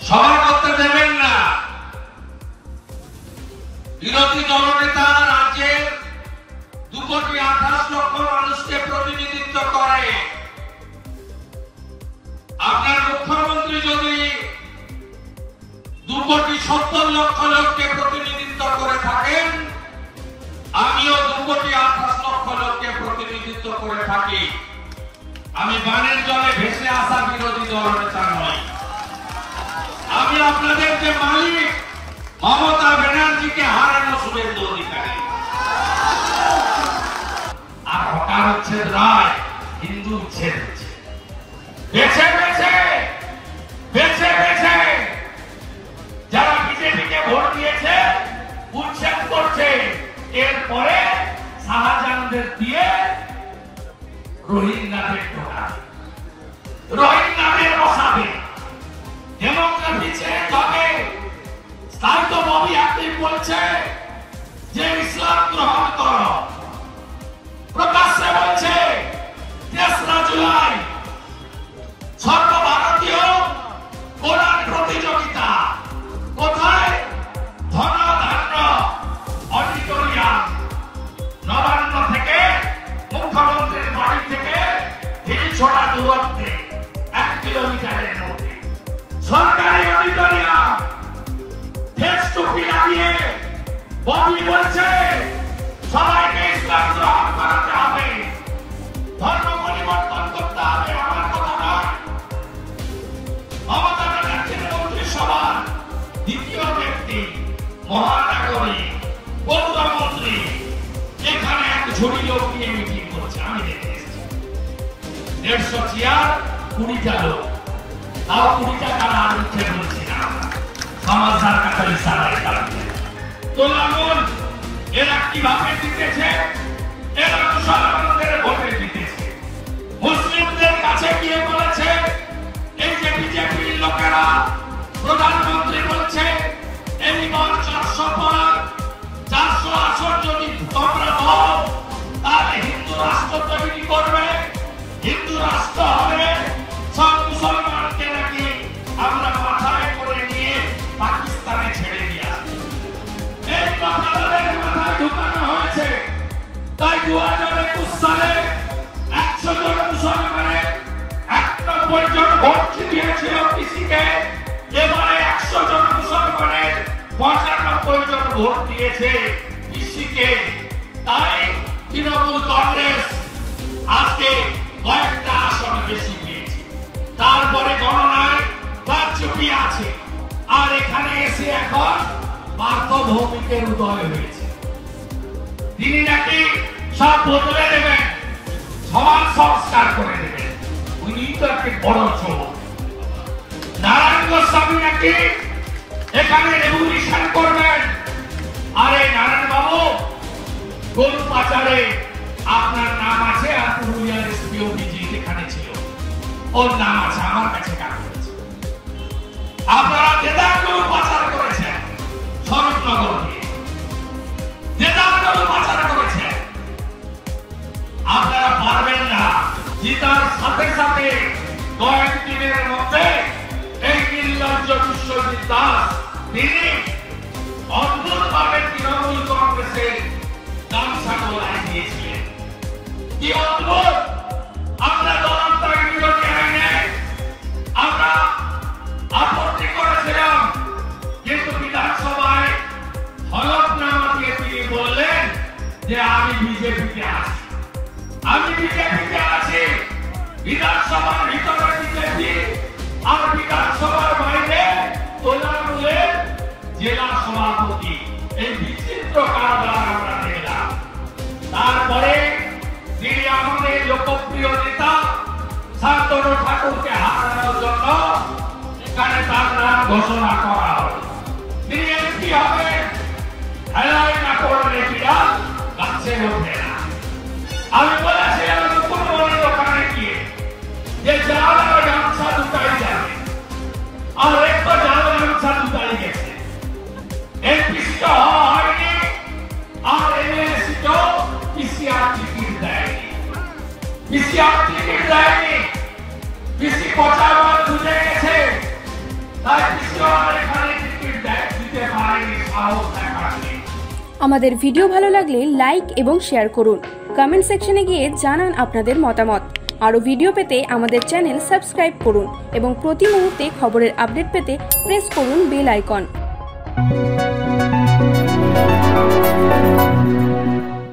সভা করতে দেবেন না। বিরোধী দলনেতা রাজ্যের 2,28,00,000 মানুষকে প্রতিনিধিত্ব করে। আপনার মুখ্যমন্ত্রী যদি 2,70,00,000 লোককে প্রতিনিধিত্ব করে থাকেন, আমিও 2,28,00,000 লোককে প্রতিনিধিত্ব করে থাকি। আমি বানের জলে ভেসে আসা বিরোধী দলনেতা নই। আমি আপনাদের যে মালিক মমতা ব্যানার্জিকে হারানো শুভেন্দু অধিকারী, আর হকার উচ্ছেদ রায়, হিন্দু উচ্ছেদ হচ্ছে। বেছে বেছে বেছে বেছে যারা বিজেপিকে ভোট দিয়েছে উচ্ছেদ করছে। এরপরে শাহজাহানদের দিয়ে রোহিঙ্গাদের ঢোকাবে, রোহিঙ্গাদের বসাবে, ডেমোক্রেসি ছেড়ে যাবে। তাই তো ববি হাকিম বলছে যে ইসলাম গ্রহণ করো, প্রকাশ্যে বলছে 3রা জুলাই সর্বভারতীয় কোরআন প্রতিযোগিতা। কোথায়? ধনধান্য অডিটোরিয়াম, নবান্ন থেকে মুখ্যমন্ত্রীর বাড়ি থেকে হিলছড়া দূরত্বে 1 কিলোমিটারের মধ্যে সরকারি অডিটোরিয়াম। ফেস টুপি লাগিয়ে ববি বলছে সবাইকে ইসলাম গ্রহণ করাতে হবে, ধর্ম পরিবর্তন করতে হবে। আমার কথা নয়, মমতা ব্যানার্জির মন্ত্রিসভার দ্বিতীয় ব্যক্তি, মহানাগরিক, পৌরমন্ত্রী এখানে এক ঝুড়ি লোক নিয়ে মিটিং করছে। আমি দেখে এসেছি 150 চেয়ার, 20টা লোক, তাও 20টা কারা আর উঠে বলছি না। সমাজদার কাছে ইশারায় কাটছে তোলামুল। এরা কিভাবে জিতেছে? এরা মুসলমানদের ভোটে জিতেছে। মুসলিমদের কাছে গিয়ে বলেছে, এই যে বিজেপির লোকেরা প্রধানমন্ত্রী বলছে এইবার 400 পার 400 আসন যদি তোমরা দাও তাহলে হিন্দু রাষ্ট্র তৈরি করবে, হিন্দু রাষ্ট্র হবে। সব মুসলমানকে নাকি আমরা মাথায় করে নিয়ে পাকিস্তানে ছেড়ে দিয়ে আসবো। এই কথা তাদের মাথায় ঢুকানো হয়েছে। তাই 2021 সালে 100 জন মুসলমানের 91 জন ভোট দিয়েছিল পিসিকে। এবারে 100 জন মুসলমানের 95 জন ভোট দিয়েছে পিসিকে। তাই তৃণমূল কংগ্রেস আজকে কয়েকটা আসন বেশি পেয়েছে। তারপরে গণনায় তার চুপি আছে। আর এখানে এসে এখন পার্থ ভৌমিকের উদয় হয়েছে। তিনি নাকি সব বদলে দেবেন, সমাজ সংস্কার করে দেবেন। উনি তো একটি বড় চোর। নারায়ণ গোস্বামী নাকি এখানে রেভলিউশন করবেন। আরে নারায়ণ বাবু, গরু পাচারে আপনার নাম আছে, আর পুরুলিয়ার এসপিও বিজি এখানে ছিল, ওর নাম আছে, আমার কাছে কাগজ আছে। আপনারা দেদার গরু পাচার করেছেন, স্বরূপনগর দিয়ে দেদার গরু পাচার করেছেন। আপনারা পারবেন না। জিতার সাথে সাথে কয়েকদিনের মধ্যে এই নির্লজ্জ বিশ্বজিৎ দাস তিনি অদ্ভুতভাবে তৃণমূল কংগ্রেসের গামছা গলায় দিয়েছিলেন। কি অদ্ভুত! আমরা দলান্তরের বিরোধী আইনে আমরা আপত্তি করেছিলাম, কিন্তু বিধানসভায় হলফনামা দিয়ে তিনি বললেন যে আমি বিজেপিতে আছি, আমি বিজেপিতে আছি। বিধানসভার ভিতরে বিজেপি আর বিধানসভার বাইরে তোলামূলের জেলা সভাপতি। এই বিচিত্র কারবার আমরা দেখলাম। তারপরে তিনি আমাদের লোকপ্রিয় নেতা শান্তনু ঠাকুরকে হারানোর জন্য এখানে তার নাম ঘোষণা করা হল। তিনি এমপি হবেন। হেলাই না করলে বিড়াল গাছে ওঠে না। আমি বলেছিলাম মুকুটমণির ওখানে গিয়ে যে জাল আর গামছা দুটাই যাবে, আর একবার জাল গামছা দুটাই গেছে। এমপি সিট হওয়া হয়নি, আর এমএলএ সিটও পিসিআর টিকিট দেয়নি। পিসিআর টিকিট দেয়নি, পিসি 50 বার বুঝে গেছে তাই কৃষ্ণ এখানে টিকিট দিতে পারেনি, সাহস দেখায়নি। আমাদের ভিডিও ভালো লাগলে লাইক এবং শেয়ার করুন। কমেন্ট সেকশনে গিয়ে জানান আপনাদের মতামত। আরও ভিডিও পেতে আমাদের চ্যানেল সাবস্ক্রাইব করুন এবং প্রতি মুহূর্তে খবরের আপডেট পেতে প্রেস করুন বেল আইকন।